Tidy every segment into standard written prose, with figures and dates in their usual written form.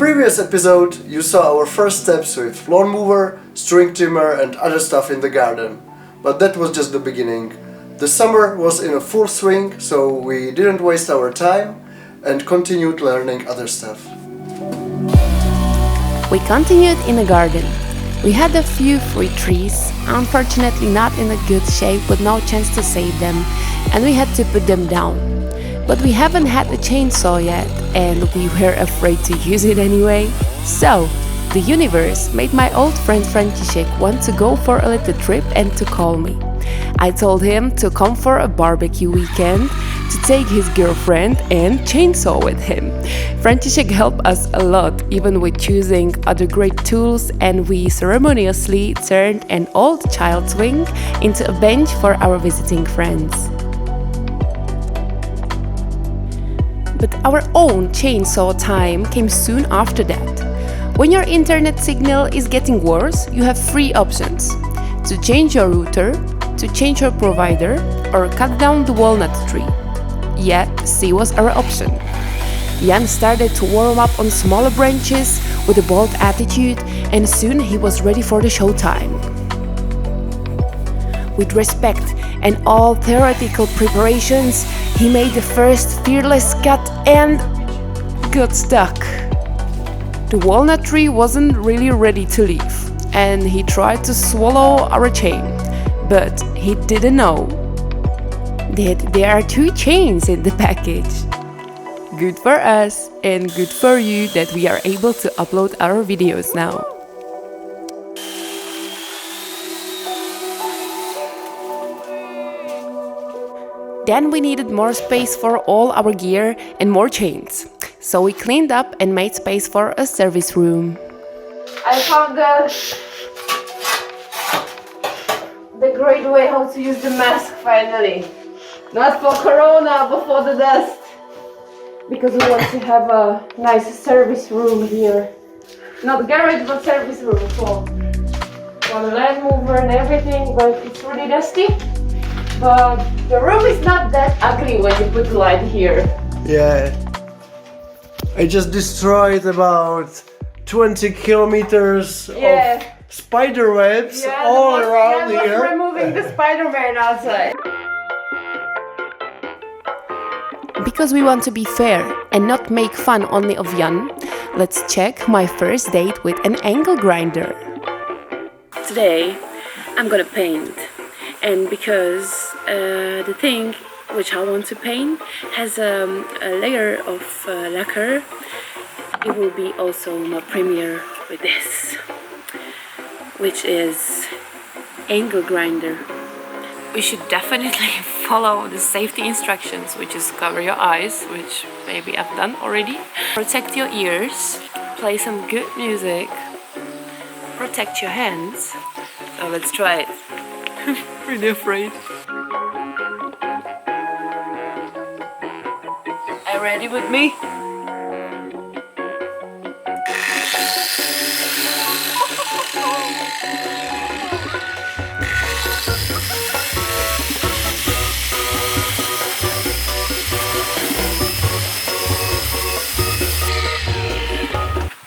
previous episode you saw our first steps with lawn mower, string trimmer and other stuff in the garden. But that was just the beginning. The summer was in a full swing, so we didn't waste our time and continued learning other stuff. We continued in the garden. We had a few fruit trees, unfortunately not in a good shape with no chance to save them, and we had to put them down. But we haven't had a chainsaw yet, and we were afraid to use it anyway. So, the universe made my old friend František want to go for a little trip and to call me. I told him to come for a barbecue weekend, to take his girlfriend and chainsaw with him. František helped us a lot, even with choosing other great tools, and we ceremoniously turned an old child swing into a bench for our visiting friends. But our own chainsaw time came soon after that. When your internet signal is getting worse, you have three options: to change your router, to change your provider, or cut down the walnut tree. Yeah, C was our option. Jan started to warm up on smaller branches with a bold attitude, and soon he was ready for the showtime. With respect and all theoretical preparations, he made the first fearless cut and got stuck. The walnut tree wasn't really ready to leave, and he tried to swallow our chain, but he didn't know that there are two chains in the package. Good for us and good for you that we are able to upload our videos now. Then we needed more space for all our gear and more chains. So we cleaned up and made space for a service room. I found the great way how to use the mask finally. Not for corona, but for the dust. Because we want to have a nice service room here. Not garage, but service room for the land mover and everything, but it's really dusty. But the room is not that ugly when you put the light here. Yeah. I just destroyed about 20 kilometers of spider webs all around here. Yeah, removing the Spider-Man outside. Because we want to be fair and not make fun only of Jan, let's check my first date with an angle grinder. Today I'm gonna paint, and because the thing which I want to paint has a layer of lacquer, it will be also my premiere with this, which is angle grinder. We should definitely follow the safety instructions, which is cover your eyes, which maybe I've done already. Protect your ears, play some good music, protect your hands. So let's try it. I'm really afraid. Are you ready with me?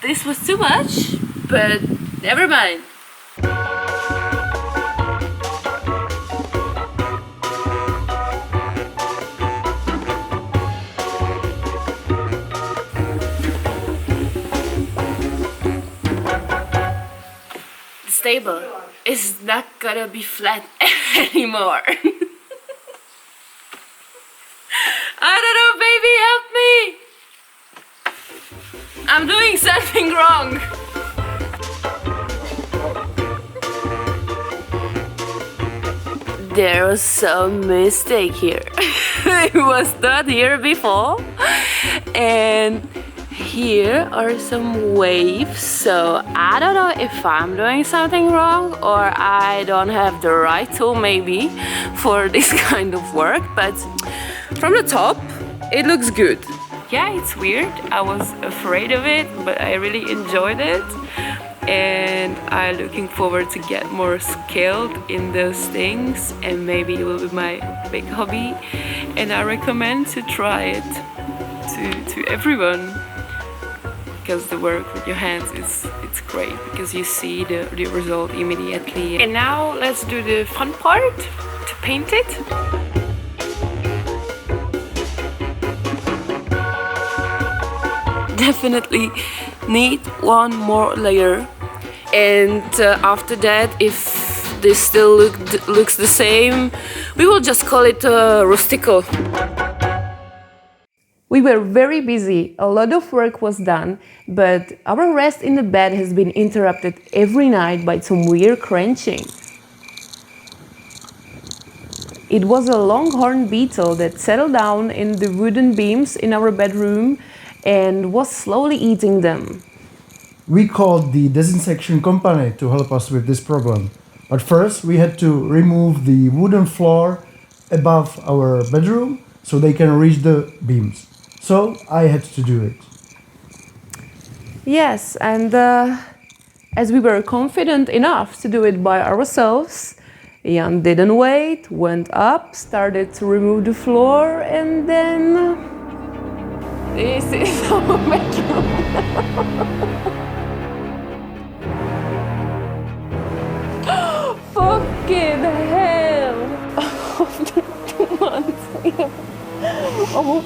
This was too much, but never mind. The stable is not gonna be flat anymore. I don't know, baby, help me! I'm doing something wrong. There was some mistake here. It was not here before. And here are some waves. So I don't know if I'm doing something wrong or I don't have the right tool maybe for this kind of work. But from the top, it looks good. Yeah, it's weird. I was afraid of it, but I really enjoyed it. And I'm looking forward to get more skilled in those things, and maybe it will be my big hobby. And I recommend to try it to everyone. because the work with your hands it's great because you see the result immediately. And now let's do the fun part, to paint it. Definitely need one more layer, and after that, if this still looks the same, we will just call it rustical. We were very busy, a lot of work was done, but our rest in the bed has been interrupted every night by some weird crunching. It was a longhorn beetle that settled down in the wooden beams in our bedroom and was slowly eating them. We called the disinsection company to help us with this problem. But first we had to remove the wooden floor above our bedroom so they can reach the beams. So I had to do it. Yes, and as we were confident enough to do it by ourselves, Jan didn't wait, went up, started to remove the floor, and then... This is our bedroom. Fucking hell! After 2 months, we have our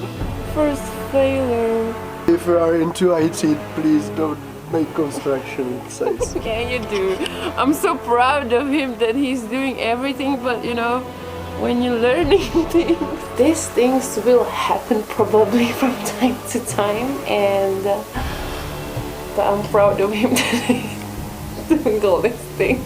first failure. If you are into IT, please don't make construction sites. Yeah, you do. I'm so proud of him that he's doing everything, but you know, when you're learning things, these things will happen probably from time to time, and but I'm proud of him that he's doing all these things.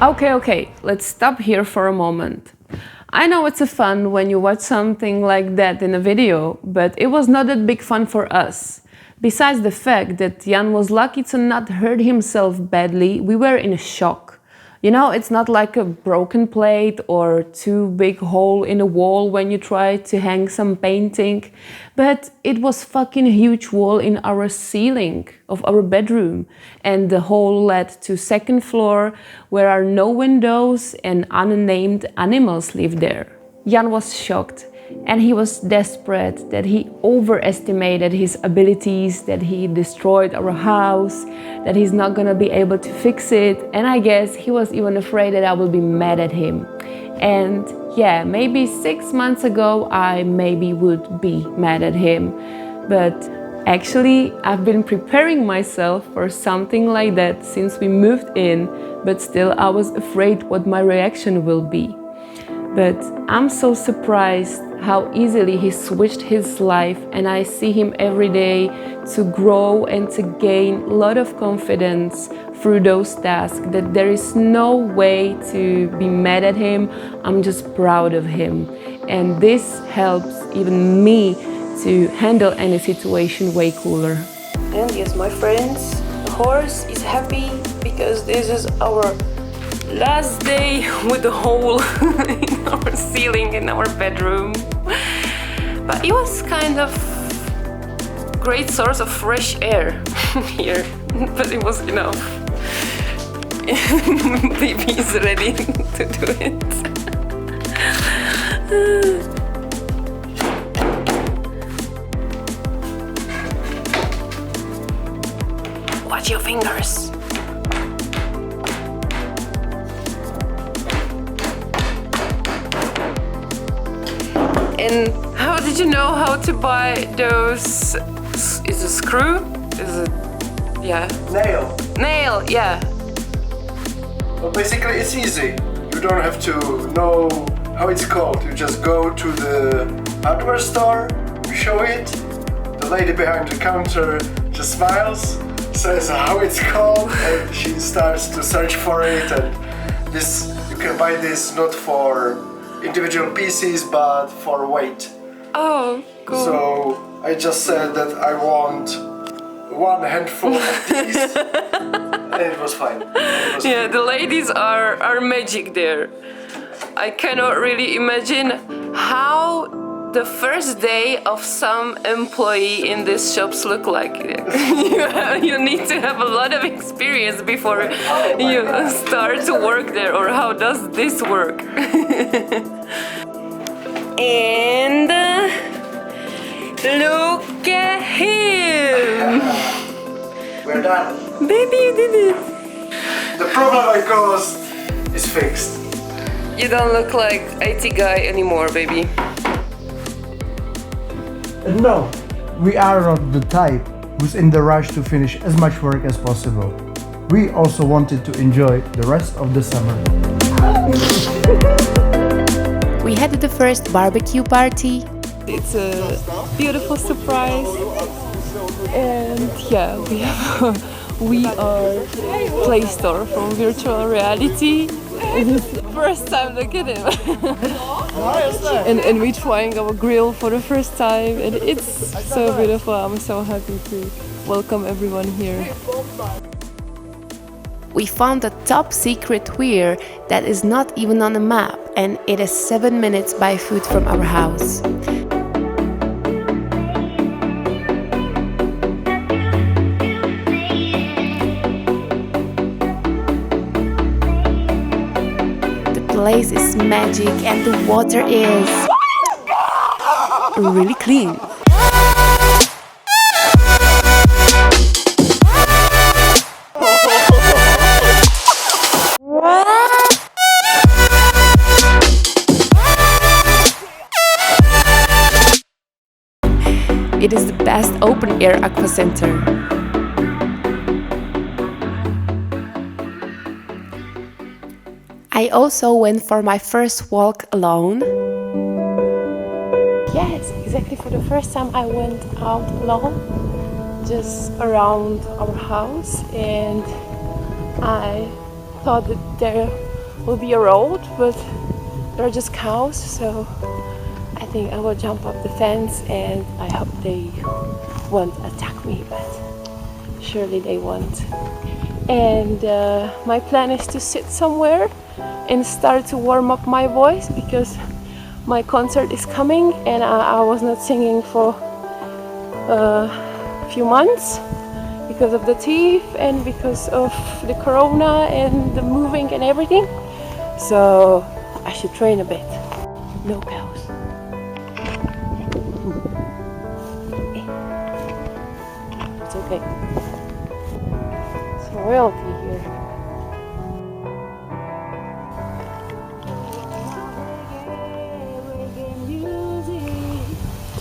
Okay, let's stop here for a moment. I know it's a fun when you watch something like that in a video, but it was not that big fun for us. Besides the fact that Jan was lucky to not hurt himself badly, we were in shock. You know, it's not like a broken plate or too big hole in a wall when you try to hang some painting, but it was fucking huge hole in our ceiling of our bedroom, and the hole led to second floor where are no windows and unnamed animals live there. Jan was shocked. And he was desperate that he overestimated his abilities, that he destroyed our house, that he's not gonna be able to fix it. And I guess he was even afraid that I will be mad at him. And yeah, maybe 6 months ago, I maybe would be mad at him. But actually, I've been preparing myself for something like that since we moved in, but still I was afraid what my reaction will be. But I'm so surprised how easily he switched his life, and I see him every day to grow and to gain a lot of confidence through those tasks, that there is no way to be mad at him. I'm just proud of him. And this helps even me to handle any situation way cooler. And yes, my friends, the horse is happy because this is our last day with the hole in our ceiling in our bedroom. But it was kind of great source of fresh air here, but it was enough. Baby is ready to do it. Watch your fingers. And how did you know how to buy those? Is it a screw? Is it, yeah? Nail, yeah. Well, basically it's easy. You don't have to know how it's called. You just go to the hardware store, you show it, the lady behind the counter just smiles, says how it's called, and she starts to search for it. And this, you can buy this not for individual pieces but for weight. Oh, cool. So I just said that I want one handful of these and it was fine. Yeah, the ladies are magic there. I cannot really imagine how the first day of some employee in these shops look like. You need to have a lot of experience before you start to work there, or how does this work? And look at him! We're done. Baby, you did it! The problem I caused is fixed. You don't look like IT guy anymore, baby. No, we are not the type who's in the rush to finish as much work as possible. We also wanted to enjoy the rest of the summer. We had the first barbecue party. It's a beautiful surprise. And yeah, we have a VR Play Store from virtual reality. And it's the first time, look at him. and we're trying our grill for the first time. And it's so beautiful. I'm so happy to welcome everyone here. We found a top secret weir that is not even on a map, and it is 7 minutes by foot from our house. The place is magic and the water is really clean. It is the best open-air aqua center. I also went for my first walk alone. Yes, exactly, for the first time I went out alone, just around our house, and I thought that there will be a road, but there are just cows, so I think I will jump up the fence, and I hope they won't attack me, but surely they won't. And my plan is to sit somewhere and start to warm up my voice, because my concert is coming and I was not singing for a few months because of the teeth and because of the corona and the moving and everything. So I should train a bit. No cows. It's okay. It's royalty here.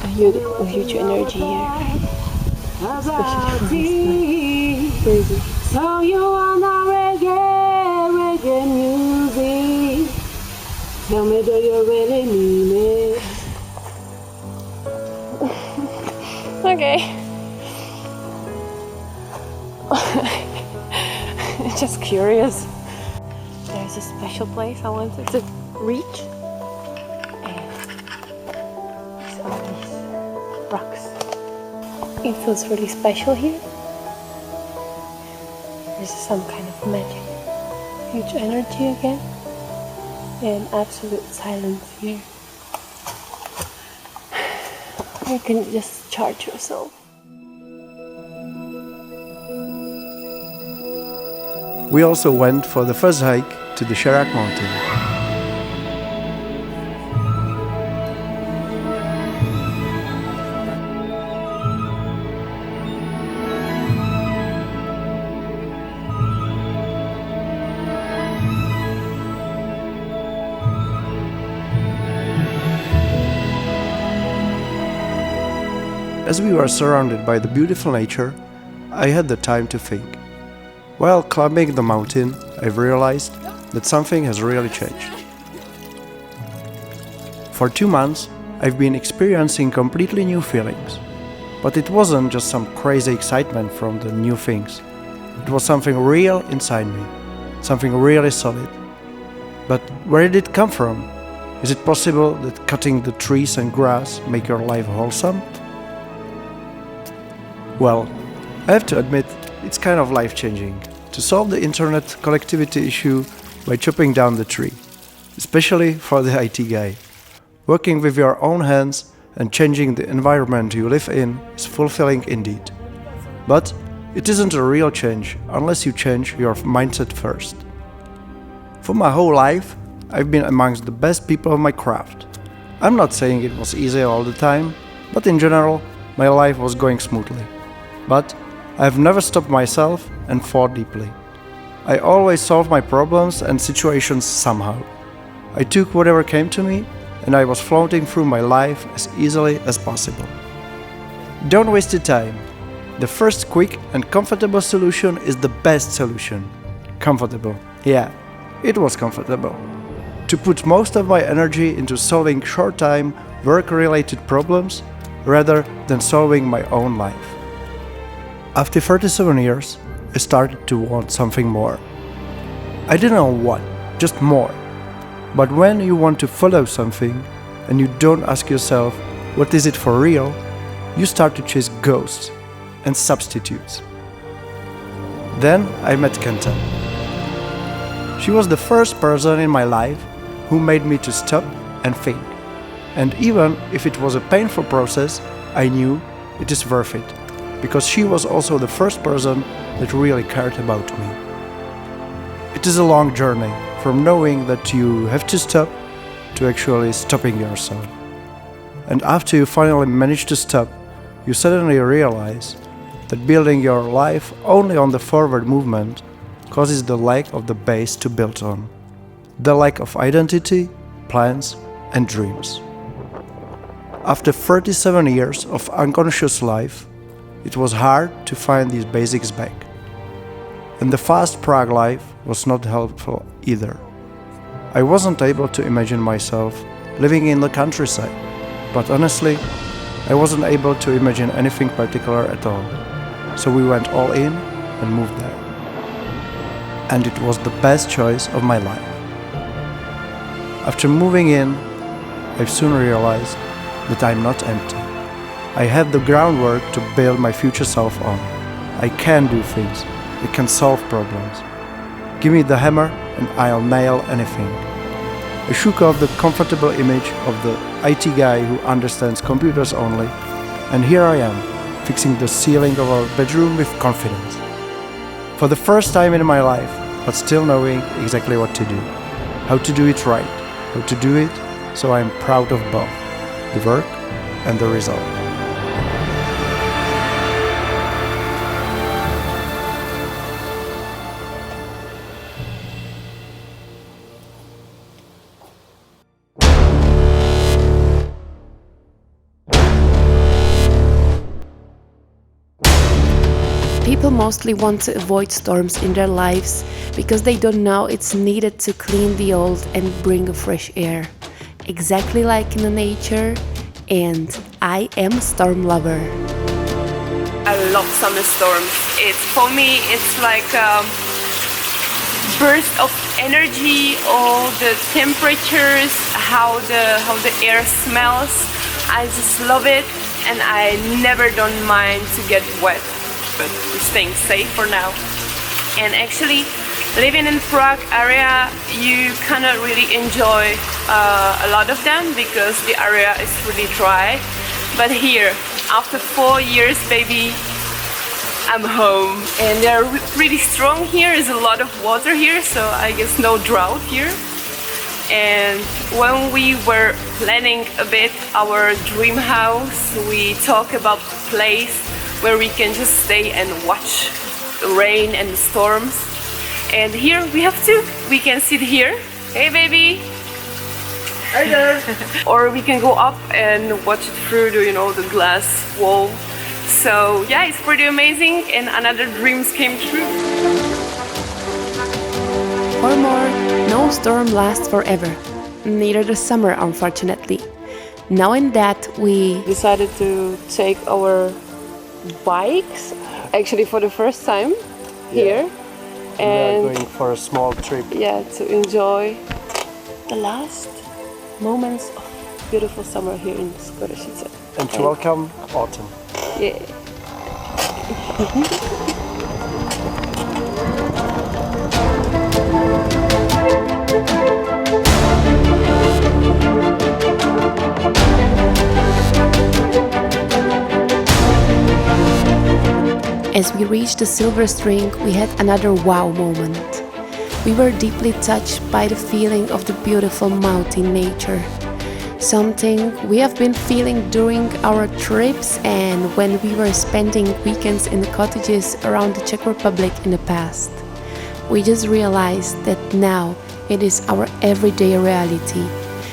A huge energy here. Especially crazy. So you wanna reggae music? Tell me, do you really mean it? Okay. Just curious. There's a special place I wanted to reach. And some of these rocks. It feels really special here. There's some kind of magic. Huge energy again. And absolute silence here. You can just charge yourself. We also went for the first hike to the Chirac mountain. As we were surrounded by the beautiful nature, I had the time to think. While climbing the mountain, I've realized that something has really changed. For 2 months, I've been experiencing completely new feelings. But it wasn't just some crazy excitement from the new things. It was something real inside me, something really solid. But where did it come from? Is it possible that cutting the trees and grass make your life wholesome? Well, I have to admit, it's kind of life-changing to solve the internet connectivity issue by chopping down the tree, especially for the IT guy. Working with your own hands and changing the environment you live in is fulfilling indeed. But it isn't a real change unless you change your mindset first. For my whole life, I've been amongst the best people of my craft. I'm not saying it was easy all the time, but in general, my life was going smoothly. But I've never stopped myself and thought deeply. I always solved my problems and situations somehow. I took whatever came to me, and I was floating through my life as easily as possible. Don't waste your time. The first quick and comfortable solution is the best solution. Comfortable. Yeah, it was comfortable. To put most of my energy into solving short-time, work-related problems rather than solving my own life. After 37 years, I started to want something more. I didn't know what, just more. But when you want to follow something and you don't ask yourself, what is it for real, you start to chase ghosts and substitutes. Then I met Kenta. She was the first person in my life who made me to stop and think. And even if it was a painful process, I knew it is worth it, because she was also the first person that really cared about me. It is a long journey from knowing that you have to stop to actually stopping yourself. And after you finally manage to stop, you suddenly realize that building your life only on the forward movement causes the lack of the base to build on. The lack of identity, plans, and dreams. After 37 years of unconscious life, it was hard to find these basics back. And the fast Prague life was not helpful either. I wasn't able to imagine myself living in the countryside, but honestly, I wasn't able to imagine anything particular at all. So we went all in and moved there. And it was the best choice of my life. After moving in, I soon realized that I'm not empty. I have the groundwork to build my future self on. I can do things. I can solve problems. Give me the hammer and I'll nail anything. I shook off the comfortable image of the IT guy who understands computers only, and here I am, fixing the ceiling of our bedroom with confidence. For the first time in my life, but still knowing exactly what to do. How to do it right. How to do it so I'm proud of both, the work and the result. People mostly want to avoid storms in their lives because they don't know it's needed to clean the old and bring a fresh air. Exactly like in the nature, and I am a storm lover. I love summer storms. For me, it's like a burst of energy, all the temperatures, how the air smells. I just love it, and I never don't mind to get wet. But we're staying safe for now. And actually, living in Prague area, you cannot really enjoy a lot of them because the area is really dry. But here, after 4 years, baby, I'm home. And they're pretty strong here. There's a lot of water here, so I guess no drought here. And when we were planning a bit our dream house, we talk about the place where we can just stay and watch the rain and the storms. And here we can sit here. Hey baby! Hi there! Or we can go up and watch it through the glass wall. So yeah, it's pretty amazing, and another dreams came true. Or more, no storm lasts forever. Neither the summer, unfortunately. Knowing that, we Decided to take our bikes, actually for the first time here, and we are going for a small trip. Yeah, to enjoy the last moments of beautiful summer here in Skorošice. And to welcome autumn. Yeah. As we reached the silver string, we had another wow moment. We were deeply touched by the feeling of the beautiful mountain nature. something we have been feeling during our trips and when we were spending weekends in the cottages around the Czech Republic in the past. We just realized that now it is our everyday reality,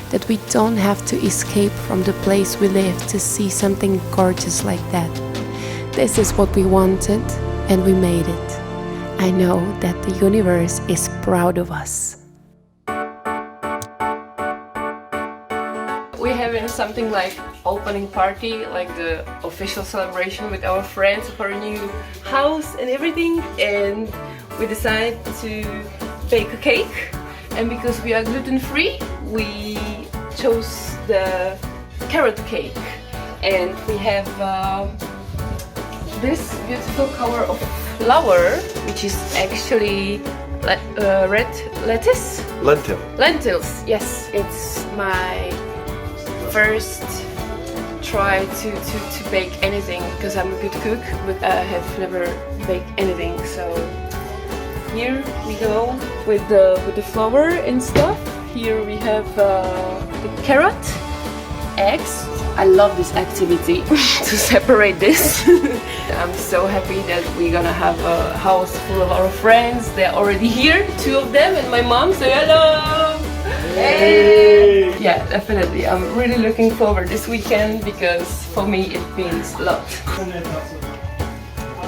that we don't have to escape from the place we live to see something gorgeous like that. This is what we wanted, and we made it. I know that the universe is proud of us. We're having something like opening party, like the official celebration with our friends of our new house and everything, and we decided to bake a cake. And because we are gluten-free, we chose the carrot cake. And we have this beautiful color of flour, which is actually red lettuce? Lentils, yes. It's my first try to bake anything, because I'm a good cook, but I have never baked anything. So here we go with the flour and stuff. Here we have the carrot, eggs. I love this activity to separate this. I'm so happy that we're gonna have a house full of our friends. They're already here, 2 of them, and my mom. Say hello! Hey! Yeah, definitely. I'm really looking forward this weekend because for me it means a lot.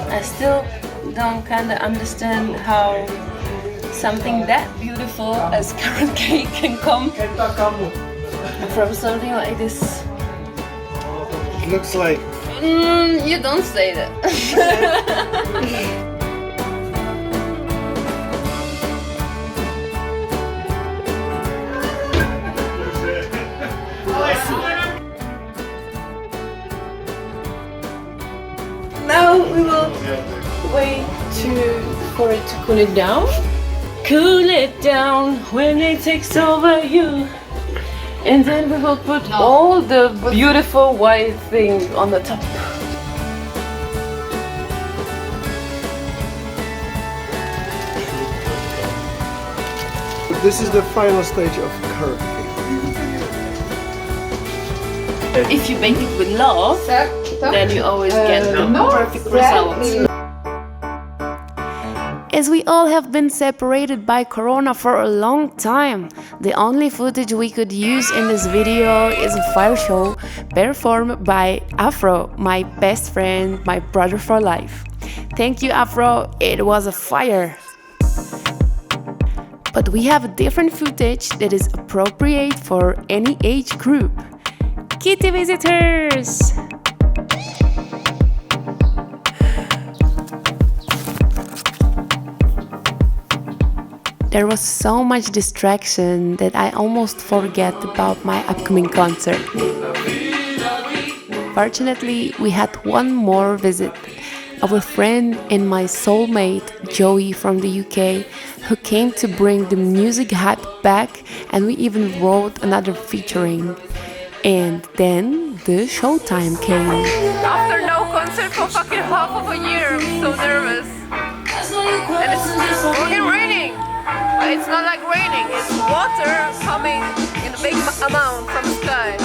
I still don't kinda understand how something that beautiful as carrot cake can come from something like this. It looks like... You don't say that. Now we will wait for it to cool it down. Cool it down when it takes over you. And then we will put all the beautiful white thing on the top. This is the final stage of carrot cake. If you bake it with love, then you always get the perfect result. As we all have been separated by Corona for a long time, the only footage we could use in this video is a fire show performed by Afro, my best friend, my brother for life. Thank you, Afro, it was a fire. But we have a different footage that is appropriate for any age group. Kitty visitors! There was so much distraction that I almost forget about my upcoming concert. Fortunately, we had one more visit. Our friend and my soulmate, Joey from the UK, who came to bring the music hype back, and we even wrote another featuring. And then the showtime came. After no concert for fucking half of a year, I'm so nervous. And it's fucking raining. But it's not like raining, it's water coming in a big amount from the sky.